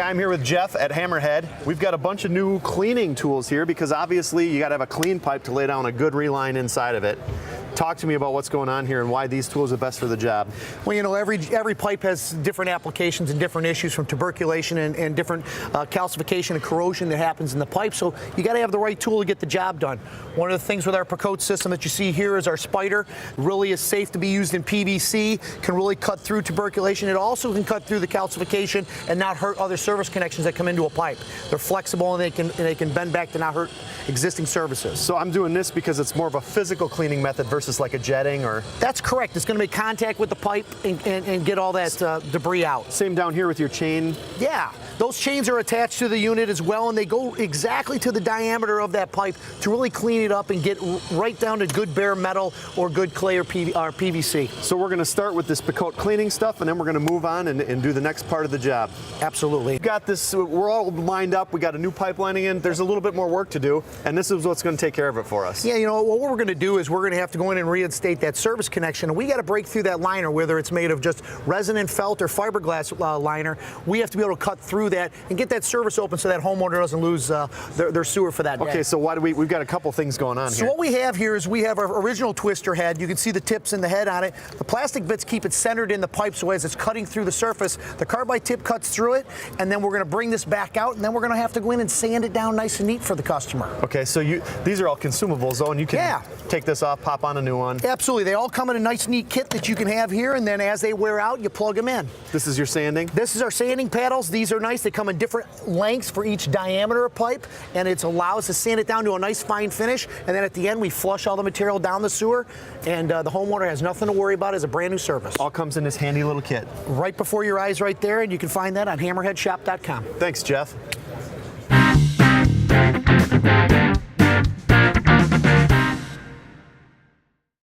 I'm here with Jeff at HammerHead. We've got a bunch of new cleaning tools here because obviously you got to have a clean pipe to lay down a good reline inside of it. Talk to me about what's going on here and why these tools are best for the job. Well, you know, every pipe has different applications and different issues, from tuberculation and different calcification and corrosion that happens in the pipe. So you got to have the right tool to get the job done. One of the things with our Picote system that you see here is our spider. Really is safe to be used in PVC, can really cut through tuberculation. It also can cut through the calcification and not hurt other service connections that come into a pipe. They're flexible and they can bend back to not hurt existing services. So I'm doing this because it's more of a physical cleaning method versus like a jetting, or? That's correct. It's going to make contact with the pipe and get all that debris out. Same down here with your chain? Yeah. Those chains are attached to the unit as well, and they go exactly to the diameter of that pipe to really clean it up and get right down to good bare metal or good clay or PVC. So we're going to start with this Picote cleaning stuff, and then we're going to move on and do the next part of the job. Absolutely. We've got this, we're all lined up, we got a new pipe lining in, there's a little bit more work to do, and this is what's going to take care of it for us. Yeah, you know, what we're going to do is we're going to have to go in and reinstate that service connection, and we got to break through that liner, whether it's made of just resin and felt or fiberglass liner. We have to be able to cut through that and get that service open so that homeowner doesn't lose their sewer for that day. Okay, so why do we've got a couple things going on here. So what we have here is we have our original twister head. You can see the tips and the head on it. The plastic bits keep it centered in the pipe, so as it's cutting through the surface, the carbide tip cuts through it, and then we're going to bring this back out, and then we're going to have to go in and sand it down nice and neat for the customer. Okay, so these are all consumables, though, and you can take this off, pop on a new one. Absolutely. They all come in a nice, neat kit that you can have here, and then as they wear out, you plug them in. This is your sanding? This is our sanding paddles. These are nice. They come in different lengths for each diameter of pipe, and it allows us to sand it down to a nice fine finish, and then at the end we flush all the material down the sewer, and the homeowner has nothing to worry about as a brand new service. All comes in this handy little kit. Right before your eyes right there, and you can find that on HammerHeadShop.com. Thanks, Jeff.